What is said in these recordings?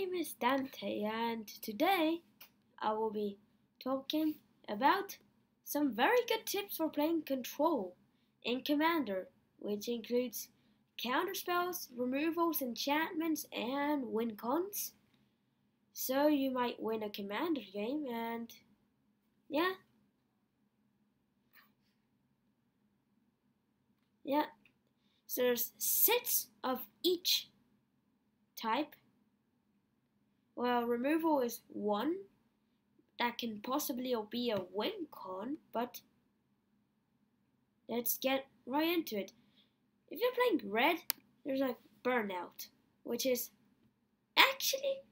name is Dante, and today I will be talking about some very good tips for playing Control in Commander, which includes counterspells, removals, enchantments, and wincons. So you might win a Commander game, and yeah. So there's 6 of each type. Well, removal is 1. That can possibly be a wincon, but let's get right into it. If you're playing red, there's like Burnout, which is actually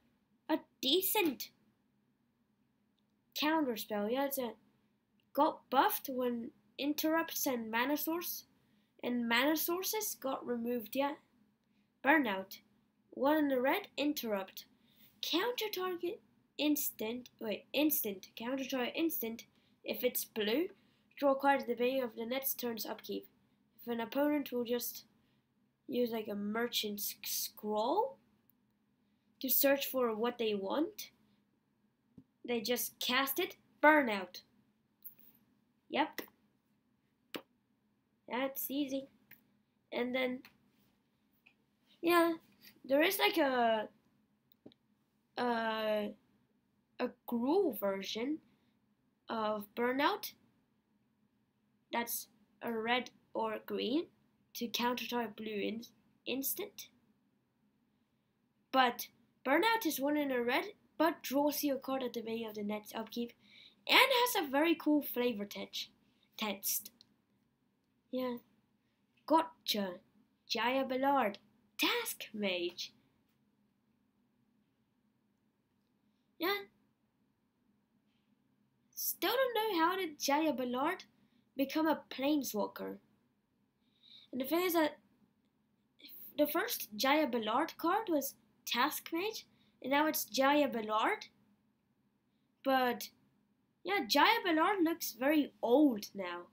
a decent counterspell. Yeah, got buffed when interrupts and mana sources got removed. Yeah, Burnout. 1 in the red, interrupt. Counter target instant. Counter target instant. If it's blue, draw a card at the beginning of the next turn's upkeep. If an opponent will just use like a merchant's scroll to search for what they want, they just cast it. Burnout. Yep. That's easy. And then, yeah, there is like a gruel version of Burnout that's a red or green to counter target blue instant. But Burnout is 1 in a red, but draws you a card at the beginning of the next upkeep, and has a very cool flavor text. Yeah. Gotcha. Jaya Ballard. Task Mage. Yeah. Still don't know how did Jaya Ballard become a planeswalker. And the thing is that the first Jaya Ballard card was Task Mage, and now it's Jaya Ballard. But yeah, Jaya Ballard looks very old now.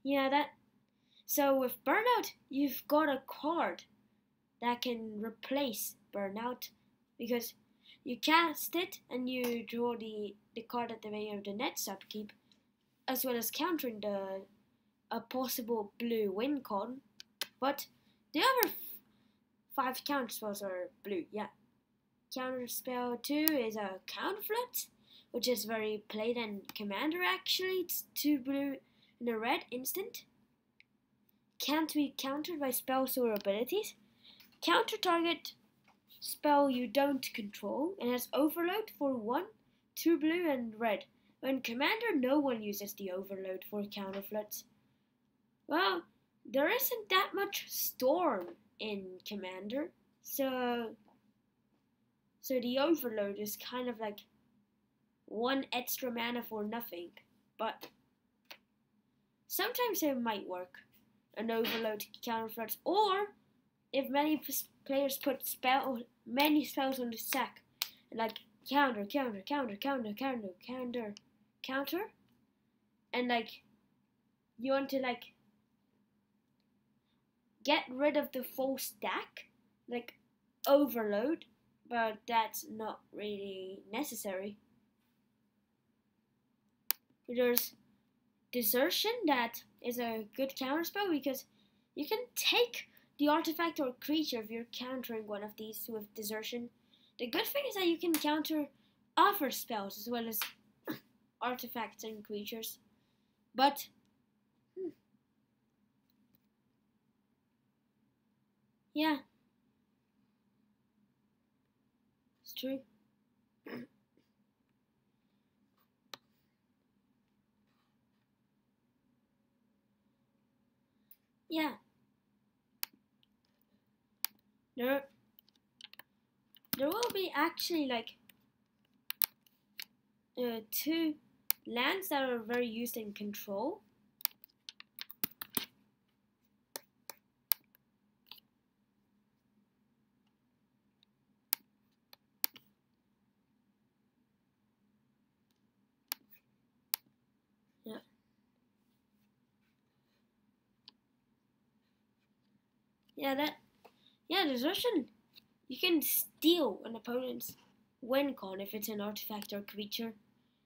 Yeah, so with Burnout, you've got a card that can replace Burnout, because you cast it and you draw the card at the beginning of the next upkeep, as well as countering a possible blue wincon. But the other 5 counterspells are blue. Yeah. Counterspell 2 is a Counterflood, which is very played in Commander actually. It's 2 blue and a red instant. Can't be countered by spells or abilities. Counter target spell you don't control, and has overload for 1, 2 blue and red. When Commander, no one uses the overload for counterfloods. Well, there isn't that much storm in Commander, so the overload is kind of like 1 extra mana for nothing. But sometimes it might work, an overload counterfloods, or if many players put many spells on the stack, like counter, and like you want to like get rid of the full stack, like overload, but that's not really necessary. There's Desertion, that is a good counterspell because you can take the artifact or creature if you're countering one of these with Desertion. The good thing is that you can counter other spells as well as artifacts and creatures. But yeah, it's true. Yeah. There will be actually like 2 lands that are very used in Control. Yeah. Yeah, desertion. You can steal an opponent's win con if it's an artifact or creature,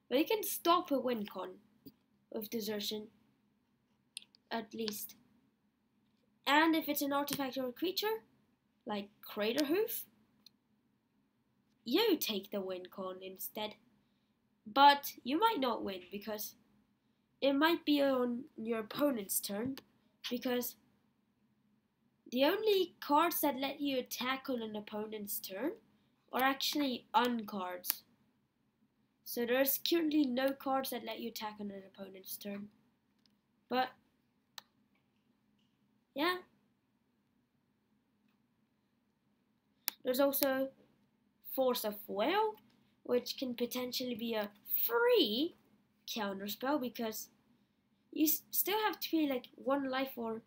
but you can stop a win con with desertion, at least. And if it's an artifact or a creature, like Crater Hoof, you take the win con instead. But you might not win because it might be on your opponent's turn, because the only cards that let you attack on an opponent's turn are actually uncards. So there's currently no cards that let you attack on an opponent's turn. But yeah, there's also Force of Will, which can potentially be a free counterspell, because you still have to pay like 1 life or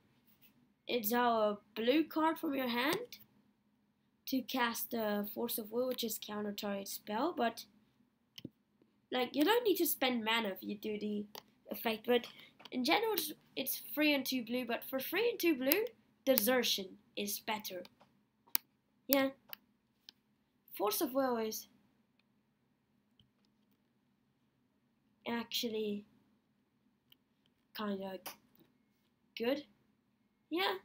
it's a blue card from your hand to cast the Force of Will, which is counter target spell. But like, you don't need to spend mana if you do the effect. But in general, it's 3 and 2 blue. But for 3 and 2 blue, desertion is better. Yeah, Force of Will is actually kind of good. Yeah.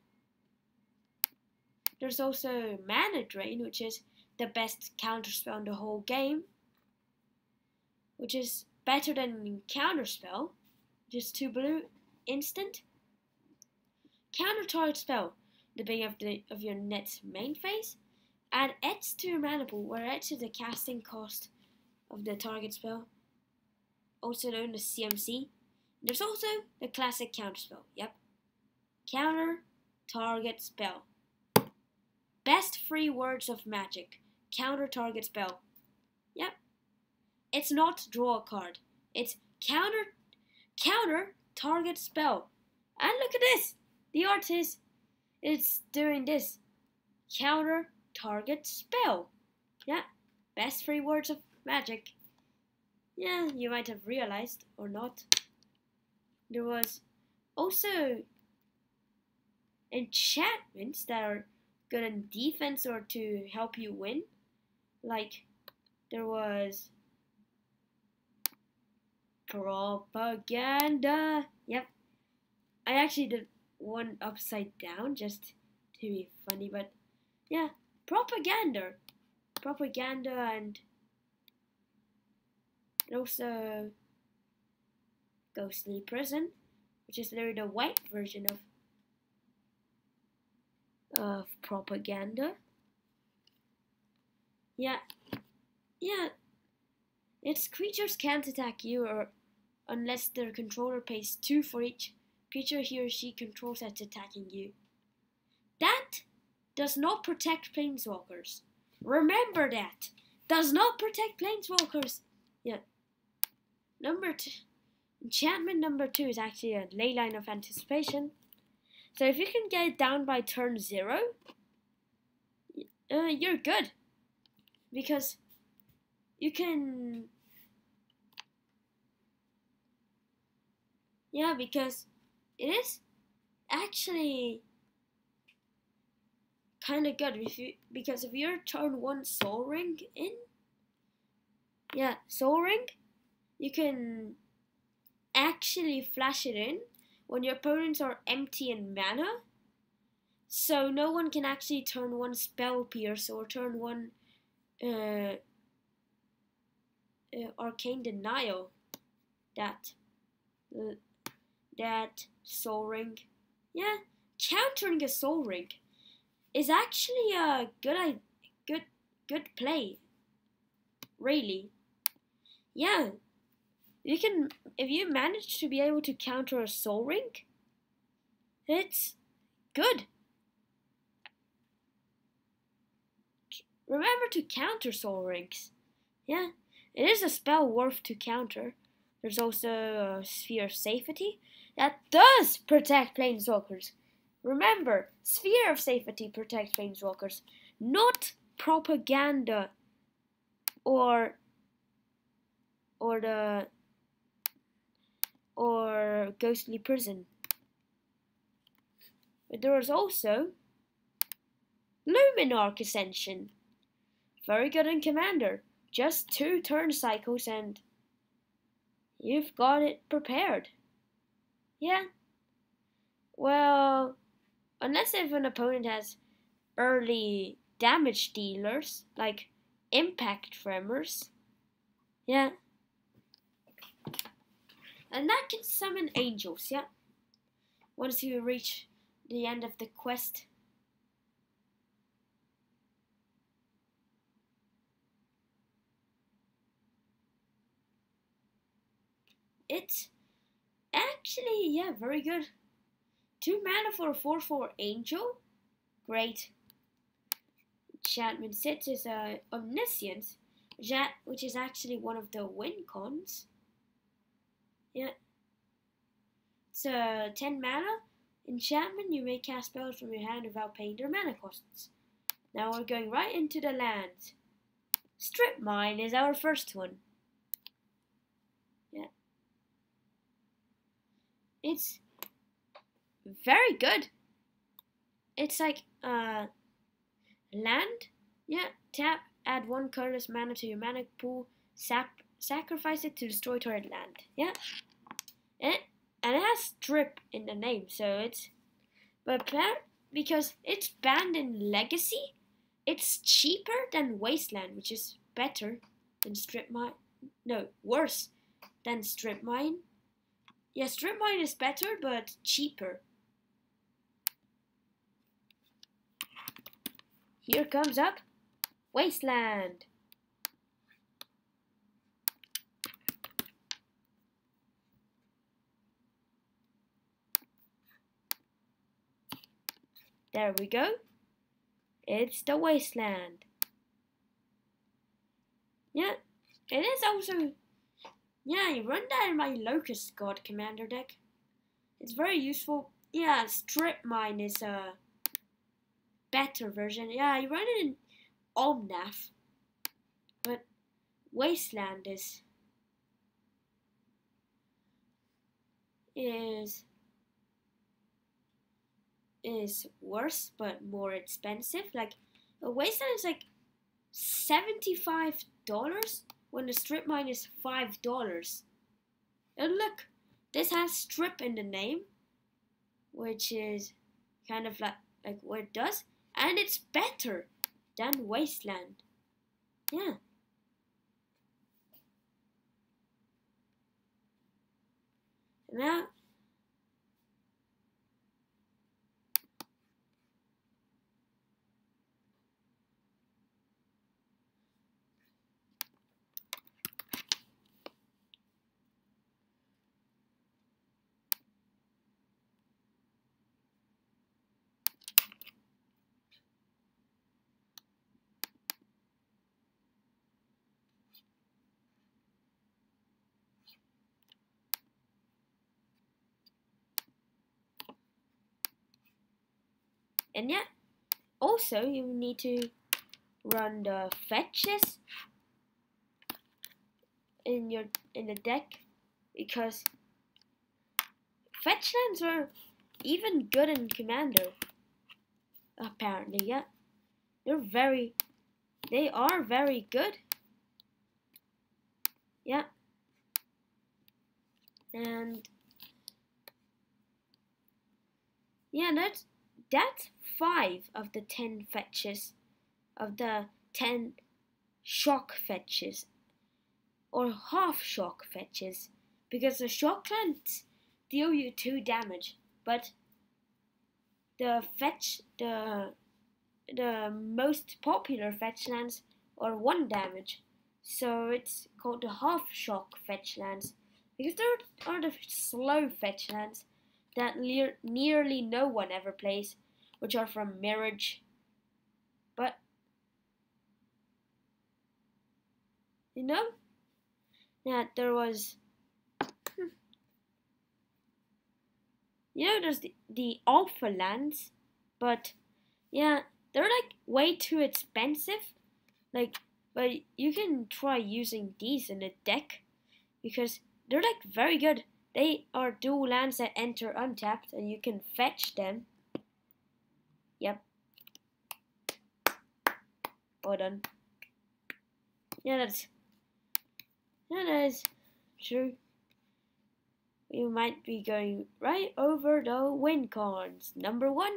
There's also Mana Drain, which is the best counterspell in the whole game, which is better than Counterspell, just 2 blue, instant. Counter target spell, the beginning of your next main phase. Add Etch to your mana pool, where Etch is the casting cost of the target spell, also known as CMC. There's also the classic counterspell. Yep. Counter target spell. Best 3 words of magic. Counter target spell. Yep. It's not draw a card. It's counter target spell. And look at this. The artist is doing this. Counter target spell. Yeah. Best 3 words of magic. Yeah, you might have realized or not. There was also enchantments that are good in defense or to help you win. Like, there was propaganda. Yep. I actually did one upside down just to be funny, but yeah, propaganda. Propaganda, and also Ghostly Prison, which is literally the white version of propaganda. Yeah, its creatures can't attack you or unless their controller pays 2 for each creature he or she controls that's attacking you. That does not protect planeswalkers. Remember that. Does not protect planeswalkers. Yeah. Enchantment number 2 is actually a Leyline of Anticipation. So if you can get it down by turn 0, you're good. Because you can... Yeah, because it is actually kind of good because if you're turn 1 Soul Ring in, yeah, Soul Ring, you can actually flash it in when your opponents are empty in mana, so no one can actually turn 1 Spell Pierce or turn 1 Arcane Denial that Soul Ring. Yeah, countering a Soul Ring is actually a good play. Really. Yeah. You can, if you manage to be able to counter a Soul Ring, it's good. Remember to counter Soul Rings. Yeah, it is a spell worth to counter. There's also a Sphere of Safety that does protect planeswalkers. Remember, Sphere of Safety protects planeswalkers, not propaganda or Ghostly Prison. But there was also Luminarch Ascension. Very good in Commander. Just 2 turn cycles and you've got it prepared. Yeah. Well, unless if an opponent has early damage dealers, like impact tremors. Yeah. And that can summon angels, yeah. Once you reach the end of the quest. It's actually, yeah, very good. 2 mana for a 4/4 angel. Great. Enchantment 6 is Omniscience, which is actually one of the wincons. Yeah. It's 10 mana. Enchantment, you may cast spells from your hand without paying their mana costs. Now we're going right into the lands. Strip Mine is our first one. Yeah. It's very good. It's like land. Yeah, tap, add 1 colorless mana to your mana pool, sacrifice it to destroy target land. Yeah. And it has strip in the name, so it's because it's banned in Legacy, it's cheaper than Wasteland, which is better than Strip Mine. No, worse than Strip Mine. Yeah, Strip Mine is better, but cheaper. Here comes up Wasteland. There we go. It's the Wasteland. Yeah, it is also. Yeah, you run that in my Locust God Commander deck. It's very useful. Yeah, Strip Mine is a better version. Yeah, you run it in Omnath. But Wasteland is worse but more expensive. Like a Wasteland is like $75 when the Strip Mine is $5. And look, this has strip in the name, which is kind of like what it does, and it's better than Wasteland. Yeah. Now and yeah, also you need to run the fetches in the deck, because fetch lands are even good in Commander. Apparently, yeah, they are very good. Yeah, and yeah, that's 5 of the 10 fetches, of the 10 shock fetches, or half shock fetches, because the shock lands deal you 2 damage, but the most popular fetch lands are 1 damage, so it's called the half shock fetch lands, because there are the slow fetch lands that nearly no one ever plays, which are from Mirage. But you know that there was there's the alpha lands, but yeah, they're like way too expensive. Like, but you can try using these in a deck, because they're like very good. They are dual lands that enter untapped, and you can fetch them. Yep. Hold on. Yeah, that is true. We might be going right over the win cons. Number 1.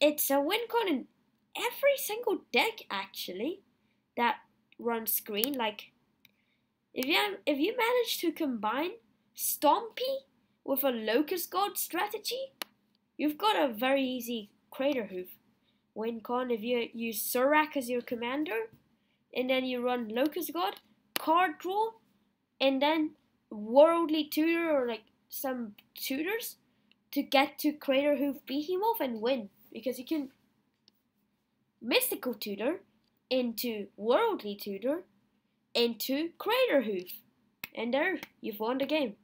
It's a win con in every single deck actually that runs screen. Like if you manage to combine Stompy with a Locust God strategy, you've got a very easy Crater Hoof win con. If you use Surak as your commander, and then you run Locust God, card draw, and then Worldly Tutor or like some tutors to get to Crater Hoof Behemoth and win, because you can Mystical Tutor into Worldly Tutor into Crater Hoof, and there you've won the game.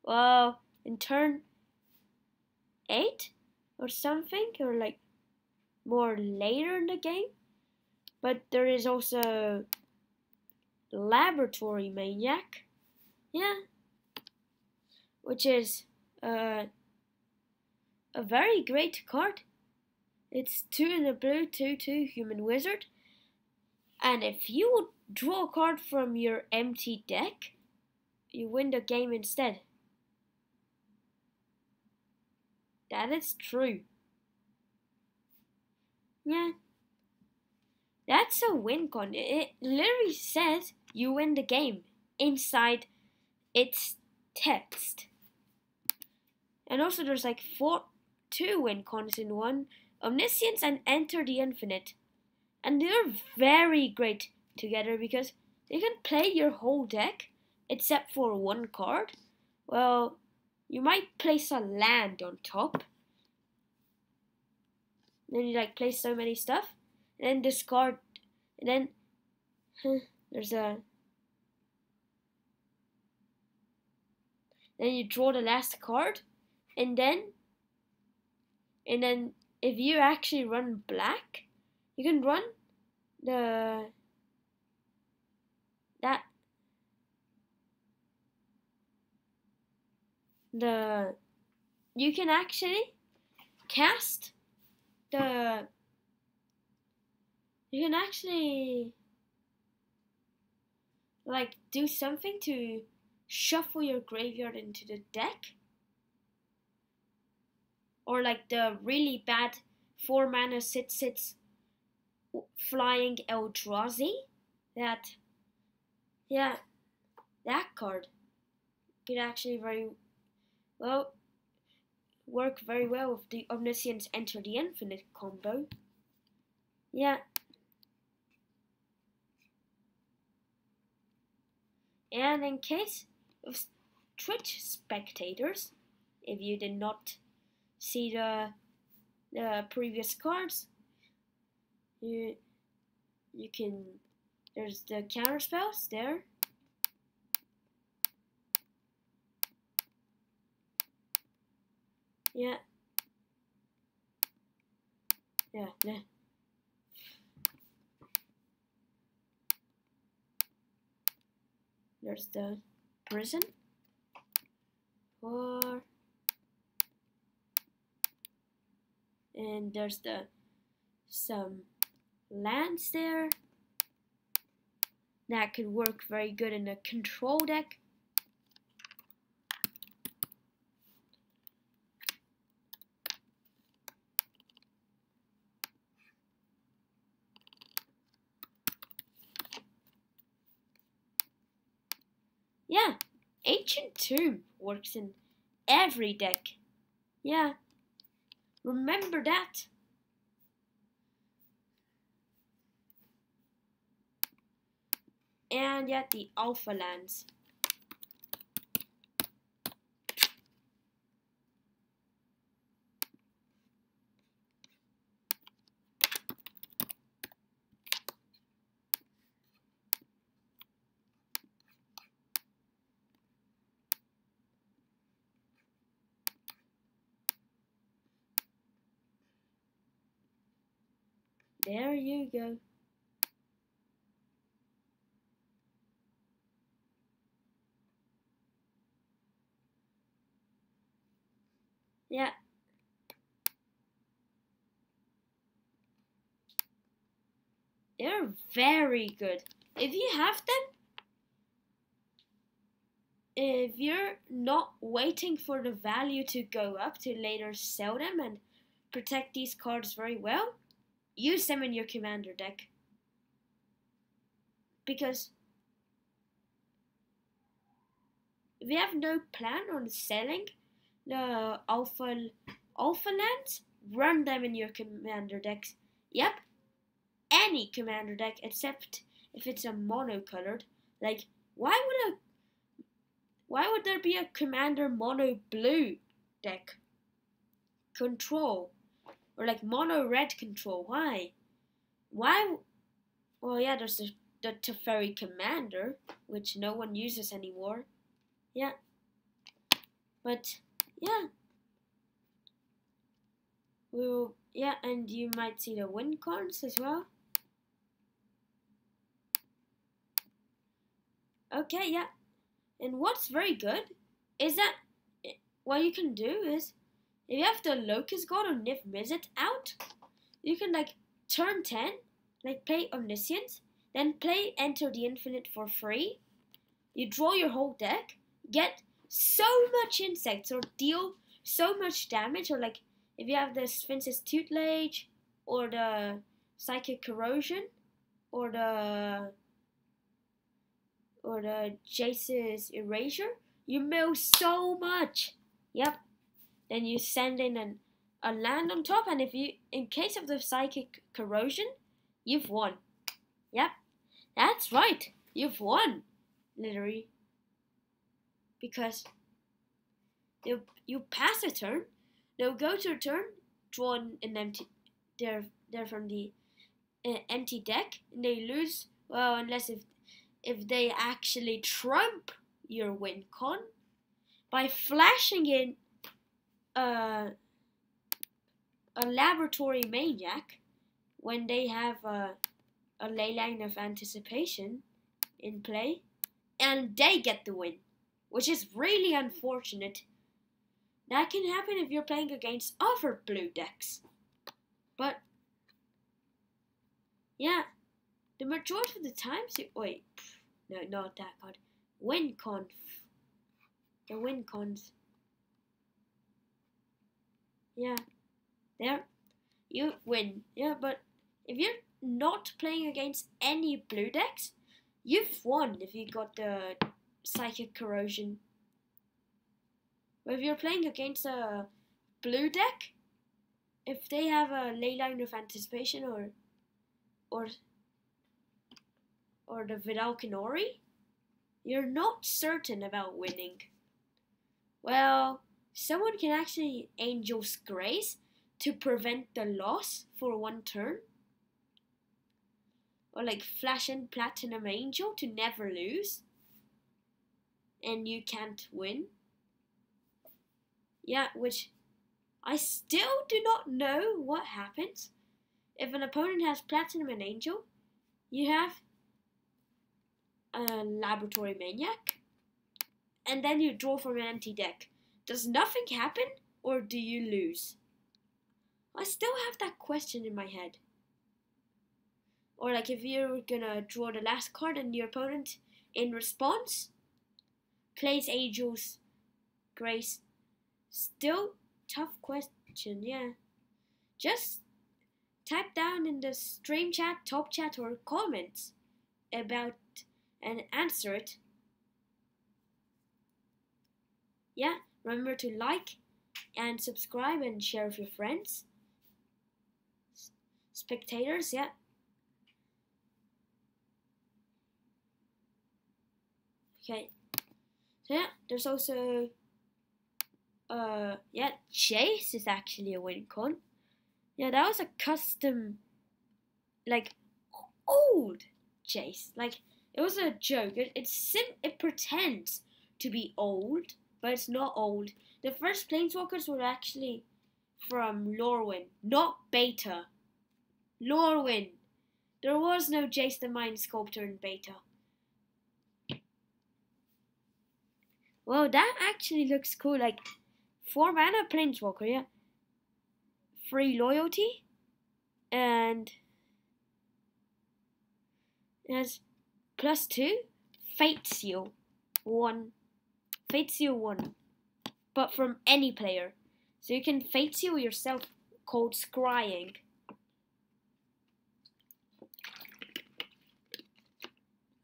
Well, in turn 8 or something, or like more later in the game, but there is also Laboratory Maniac, yeah, which is a very great card. It's 2 in the blue, 2/2 human wizard, and if you would draw a card from your empty deck, you win the game instead. That is true. Yeah, that's a win con. It literally says you win the game inside its text. And also there's like 2 win cons in one. Omniscience and Enter the Infinite. And they're very great together because you can play your whole deck except for one card. Well, you might place a land on top. Then you like place so many stuff. And then discard. And then there's a. Then you draw the last card. And then if you actually run black, you can run you can actually cast you can actually like do something to shuffle your graveyard into the deck, or like the really bad 4 mana 6/6 flying Eldrazi. That card could actually work very well with the Omniscience Enter the Infinite combo. Yeah. And in case of Twitch spectators, if you did not see the previous cards, you can, there's the Counterspells there. Yeah. There's the prison. And there's some lands there that could work very good in a control deck. Yeah, Ancient Tomb works in every deck. Yeah, remember that. And yet the Alpha lands. There you go. Yeah. They're very good. If you have them, if you're not waiting for the value to go up to later sell them and protect these cards very well, use them in your commander deck. Because if you have no plan on selling the alpha lands, run them in your commander decks. Yep, any commander deck except if it's a mono-colored. Like, why would there be a commander mono blue deck? Control, or like mono red control. Why? Well, yeah, there's the Teferi commander, which no one uses anymore. Yeah, but yeah. Yeah, and you might see the wincons as well. Okay, yeah. And what's very good is that what you can do is, if you have the Locust God or Niv Mizzet out, you can like turn 10, like play Omniscience, then play Enter the Infinite for free. You draw your whole deck, get so much insects or deal so much damage, or like if you have the Sphinx's Tutelage, or the Psychic Corrosion, or the Jace's Erasure, you mill so much. Yep. Then you send in a land on top, and in case of the Psychic Corrosion, you've won. Yep. That's right. You've won. Literally. Because you pass a turn, they'll go to a turn, draw an empty. They're from the empty deck, and they lose. Well, unless if they actually trump your win con by flashing in a laboratory maniac when they have a Leyline of Anticipation in play, and they get the win, which is really unfortunate. That can happen if you're playing against other blue decks. But yeah, the majority of the times no, not that card. Wincon. The wincons. Yeah. There you win. Yeah, but if you're not playing against any blue decks, you've won if you got the Psychic Corrosion. But if you're playing against a blue deck, if they have a Leyline of Anticipation or the Vidalcanori, you're not certain about winning. Well, someone can actually Angel's Grace to prevent the loss for one turn. Or like flash in Platinum Angel to never lose. And you can't win. Yeah, which I still do not know what happens. If an opponent has Platinum and Angel, you have a Laboratory Maniac, and then you draw from an empty deck. Does nothing happen, or do you lose? I still have that question in my head. Or like if you're gonna draw the last card and your opponent, in response, plays Angel's Grace. Still tough question, yeah. Just type down in the stream chat, top chat, or comments about and answer it. Yeah, remember to like and subscribe and share with your friends. Spectators, yeah. Okay. So yeah, there's also yeah, Jace is actually a win con. Yeah, that was a custom, like, old Jace. Like, it was a joke. It pretends to be old, but it's not old. The first Planeswalkers were actually from Lorwyn, not Beta. Lorwyn. There was no Jace the Mind Sculptor in Beta. Well, that actually looks cool. Like, 4 mana Planeswalker, yeah. 3 loyalty. And It has +2 Fate Seal 1. Fate Seal 1. But from any player. So you can Fate Seal yourself, called Scrying.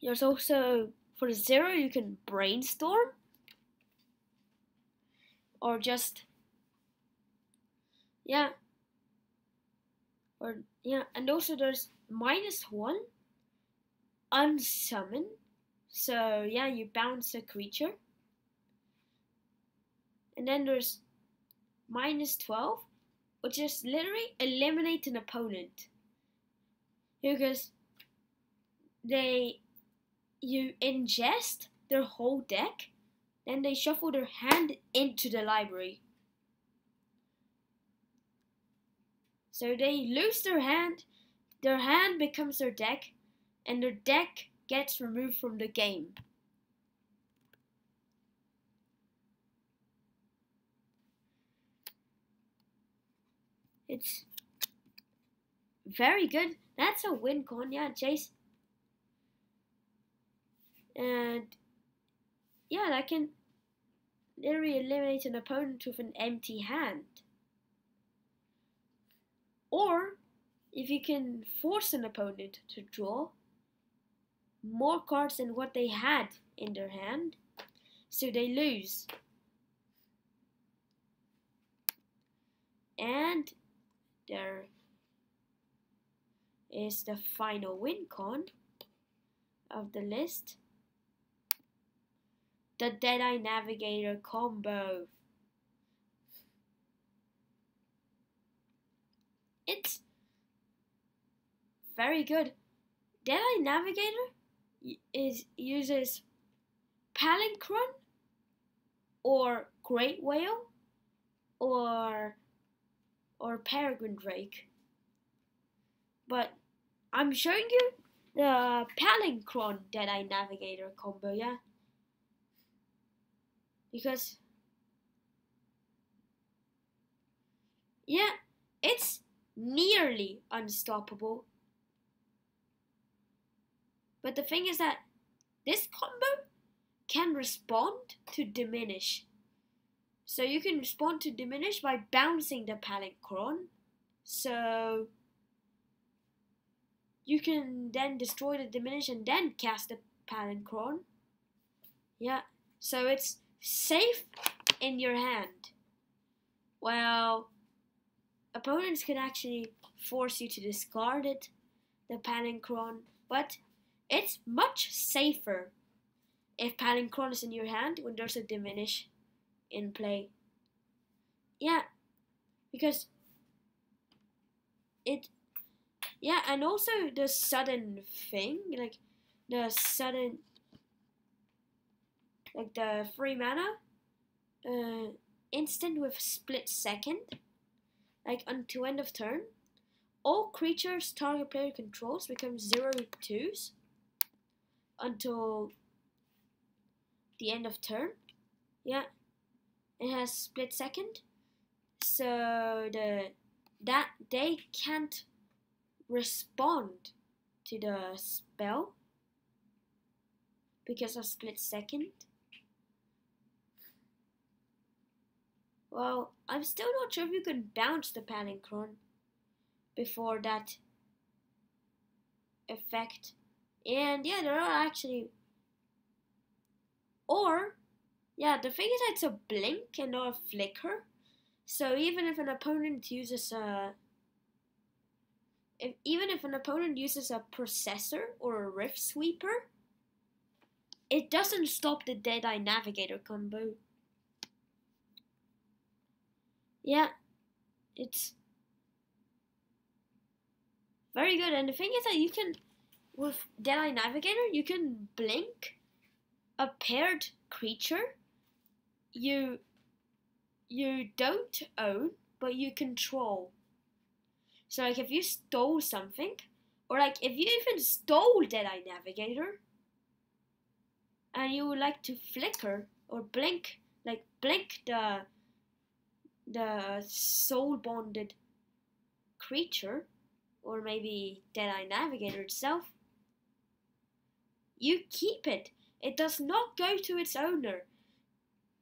There's also, for 0, you can Brainstorm. Or just, yeah. And also there's -1 Unsummon. So yeah, you bounce a creature. And then there's -12, which is literally eliminate an opponent. Because you ingest their whole deck, then they shuffle their hand into the library. So they lose their hand becomes their deck, and their deck gets removed from the game. It's very good. That's a wincon, yeah, Chase. And yeah, that can literally eliminate an opponent with an empty hand. Or if you can force an opponent to draw more cards than what they had in their hand, so they lose. And there is the final wincon of the list, the Deadeye Navigator combo. It's very good. Deadeye Navigator uses Palinchron or Great Whale or Peregrine Drake. But I'm showing you the Palinchron Deadeye Navigator combo, yeah? Because, yeah, it's nearly unstoppable. But the thing is that this combo can respond to Diminish. So you can respond to Diminish by bouncing the Palinchron. So you can then destroy the Diminish and then cast the Palinchron. Yeah, so it's safe in your hand. Well, opponents can actually force you to discard it, the Palinchron, but it's much safer if Palinchron is in your hand when there's a Diminish in play. Yeah, because and also the sudden thing, like the 3 mana instant with split second, like until end of turn, all creatures target player controls become 0/2s until the end of turn. Yeah, it has split second, so that they can't respond to the spell because of split second. Well, I'm still not sure if you can bounce the Palinchron before that effect. And yeah, there are actually, or yeah, the thing is that it's a blink and not a flicker. So even if an opponent uses a Processor or a Rift Sweeper, it doesn't stop the Deadeye Navigator combo. Yeah, it's very good. And the thing is that you can, with Deadeye Navigator, you can blink a paired creature you don't own, but you control. So like if you stole something, or like if you even stole Deadeye Navigator, and you would like to flicker or blink the soul bonded creature, or maybe Deadeye Navigator itself, you keep it. It does not go to its owner.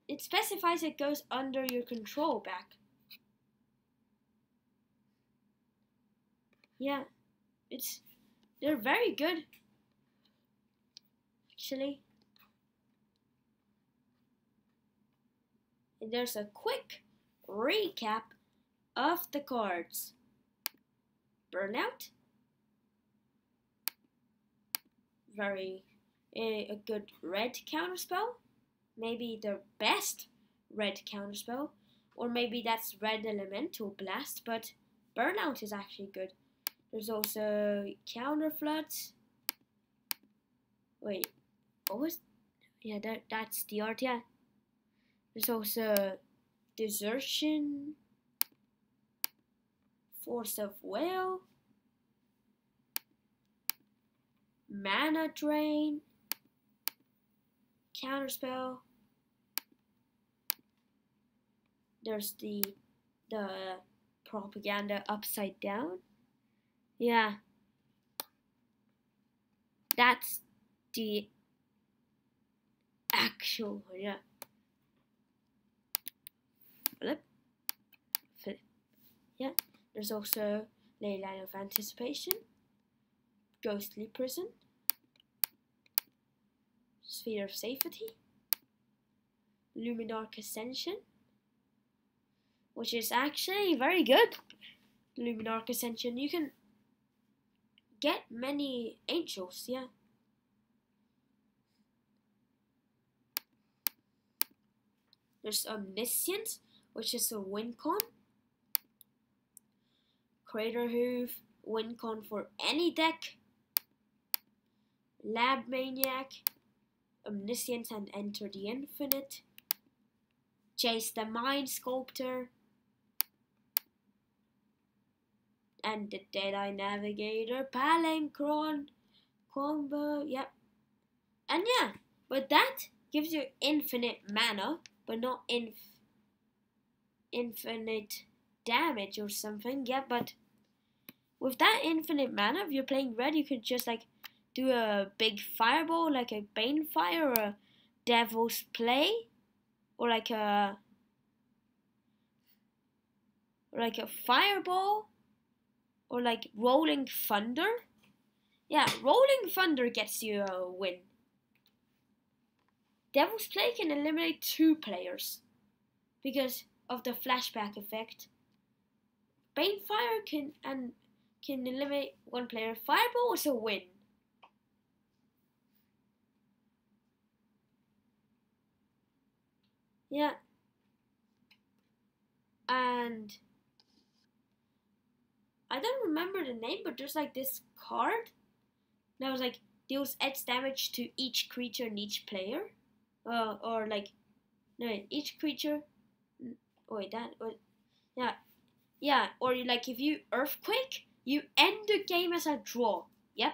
It specifies it goes under your control back. Yeah, they're very good. Actually. And there's a quick recap of the cards. Burnout. A good red counterspell. Maybe the best red counterspell. Or maybe that's red elemental blast, but Burnout is actually good. There's also Counterfloods. Wait, what was? Yeah, that's the art. Yeah. There's also Desertion, Force of Will, Mana Drain, Counterspell. There's the Propaganda Upside Down. Yeah, that's the actual, yeah. Flip. Yeah, there's also Leyline of Anticipation, Ghostly Prison, Sphere of Safety, Luminarch Ascension, which is actually very good. Luminarch Ascension, you can get many angels, yeah. There's Omniscience, which is a wincon. Crater Hoof, wincon for any deck. Lab Maniac, Omniscience and Enter the Infinite. Chase the Mind Sculptor. And the Deadeye Navigator, Palinchron combo, yep. And yeah, but that gives you infinite mana, but not infinite damage or something. Yeah, but with that infinite mana, if you're playing red, you could just like do a big fireball, like a Banefire or a Devil's Play, or like a fireball, or like Rolling Thunder. Yeah, Rolling Thunder gets you a win. Devil's Play can eliminate 2 players because of the flashback effect. Banefire can eliminate 1 player. Fireball is a win. Yeah. And I don't remember the name, but there's like this card that was like deals X damage to each creature and each player. Or like, no, each creature. Wait, yeah. Yeah, or like if you Earthquake, you end the game as a draw. Yep.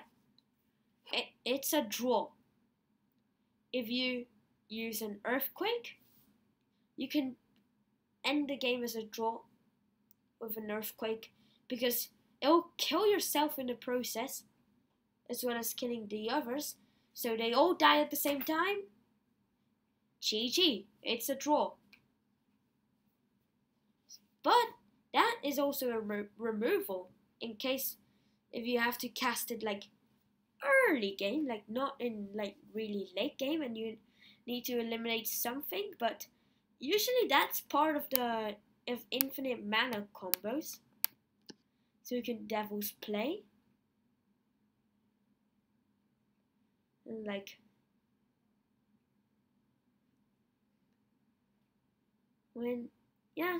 It's a draw. If you use an Earthquake, you can end the game as a draw with an Earthquake because it'll kill yourself in the process as well as killing the others. So they all die at the same time. GG, it's a draw. But that is also a removal in case if you have to cast it like early game, like not in like really late game and you need to eliminate something, but usually that's part of the infinite mana combos. So you can Devil's Play. And like when yeah.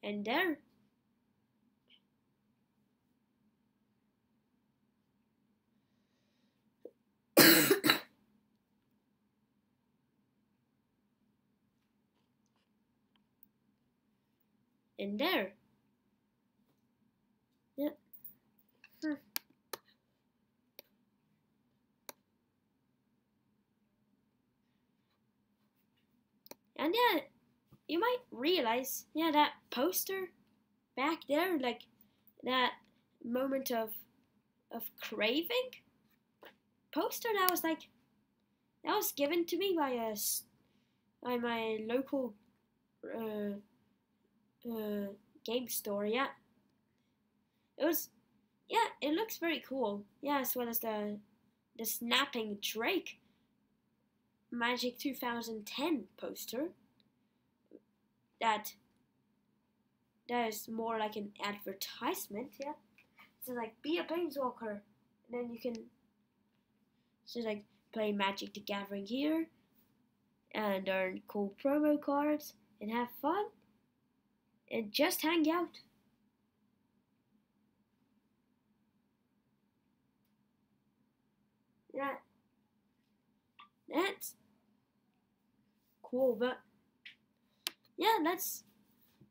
And there. And there. Yeah. And yeah, you might realize, yeah, that poster back there, like that moment of of Craving poster that was given to me by my local game store. Yeah, it looks very cool. Yeah, as well as the Snapping Drake Magic 2010 poster that is more like an advertisement. Yeah, so like be a planeswalker, and then you can just like play Magic the Gathering here and earn cool promo cards and have fun and just hang out. Yeah, that's cool. But yeah, that's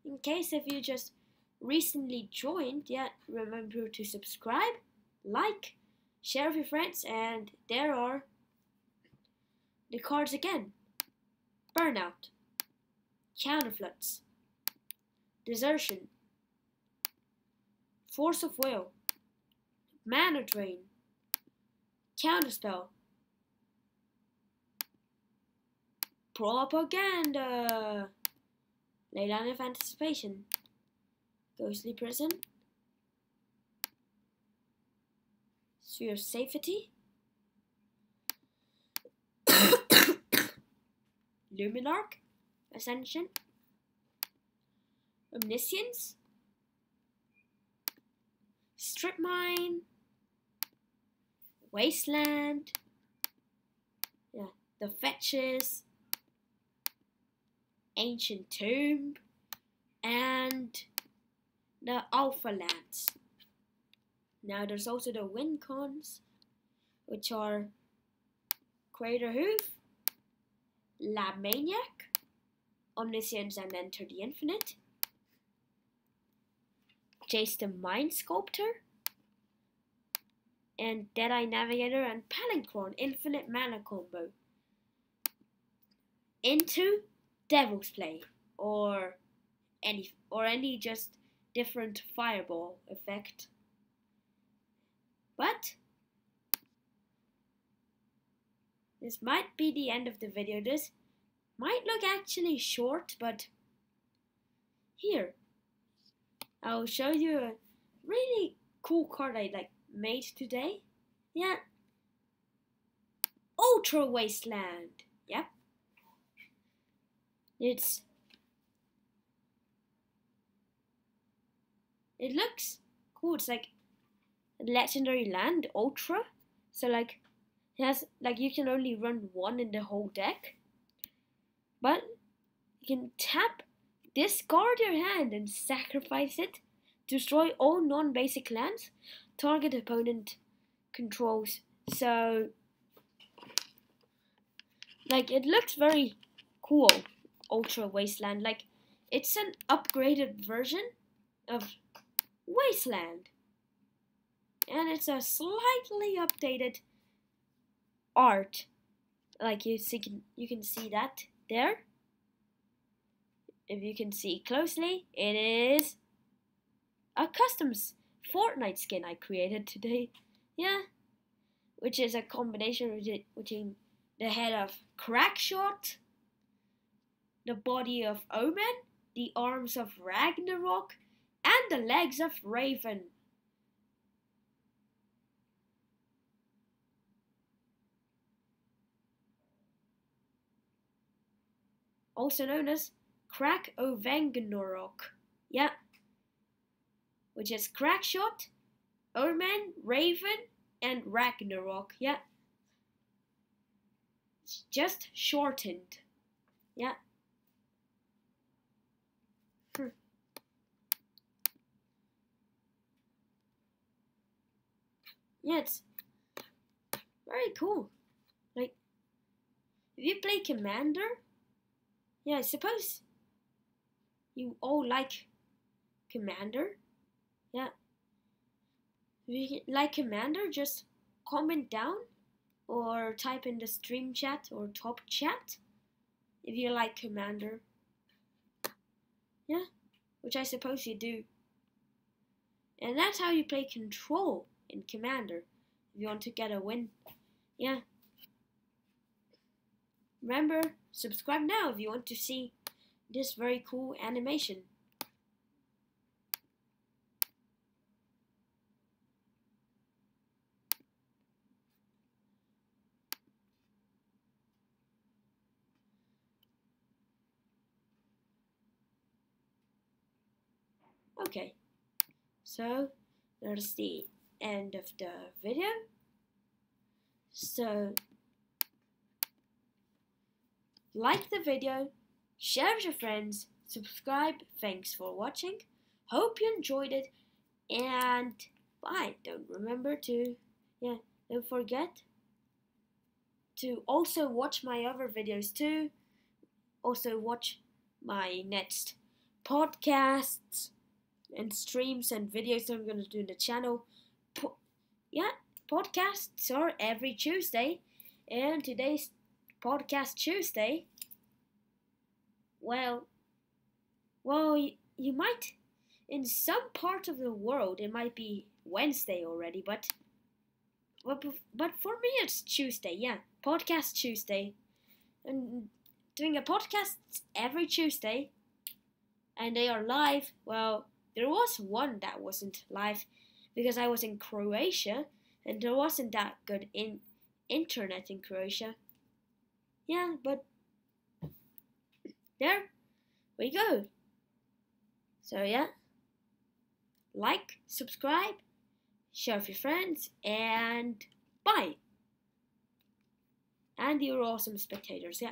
in case if you just recently joined. Yeah, remember to subscribe, like, share with your friends, and there are the cards again. Burnout, Counterflots, Desertion, Force of Will, Mana Drain, Counterspell, Propaganda, Leyline of Anticipation, Ghostly Prison, Sphere of Safety, Luminarch, Ascension, Omniscience, Strip Mine, Wasteland, yeah, the Fetches, Ancient Tomb, and the Alpha Lands. Now there's also the wincons, which are Crater Hoof, Lab Maniac, Omniscience and Enter the Infinite, Jace the Mind Sculptor, and Deadeye Navigator and Palinchron Infinite Mana combo into Devil's Play or any just different fireball effect. But this might be the end of the video. This might look actually short, but here I'll show you a really cool card I made today. Yeah, Ultra Wasteland. Yep, it looks cool. It's like a legendary land, Ultra. So it has you can only run one in the whole deck, but you can tap, discard your hand, and sacrifice it. Destroy all non-basic lands target opponent controls. So it looks very cool, Ultra Wasteland. It's an upgraded version of Wasteland, and it's a slightly updated art. You can see that there. If you can see closely, it is a custom Fortnite skin I created today. Yeah, which is a combination between the head of Crackshot, the body of Omen, the arms of Ragnarok, and the legs of Raven. Also known as Crack Ovengnarok. Yeah. Which is Crackshot, Omen, Raven, and Ragnarok. Yeah. It's just shortened. Yeah. Yeah, it's very cool. If you play Commander, yeah, I suppose you all like Commander. Yeah. If you like Commander, just comment down or type in the stream chat or top chat if you like Commander. Yeah, which I suppose you do. And that's how you play Control in Commander if you want to get a win. Yeah. Remember, subscribe now if you want to see this very cool animation. Okay, so there's the end of the video. So like the video, share with your friends, subscribe. Thanks for watching. Hope you enjoyed it, and bye. Don't forget to also watch my other videos too. Also watch my next podcasts and streams and videos I'm gonna do in the channel. Podcasts are every Tuesday, and today's podcast Tuesday. Well, you might, in some part of the world, it might be Wednesday already, but for me it's Tuesday. Yeah, podcast Tuesday, and doing a podcast every Tuesday, and they are live. Well, there was one that wasn't live because I was in Croatia and there wasn't that good internet in Croatia. Yeah, but there we go. So yeah, like, subscribe, share with your friends, and bye. And you're awesome spectators, yeah.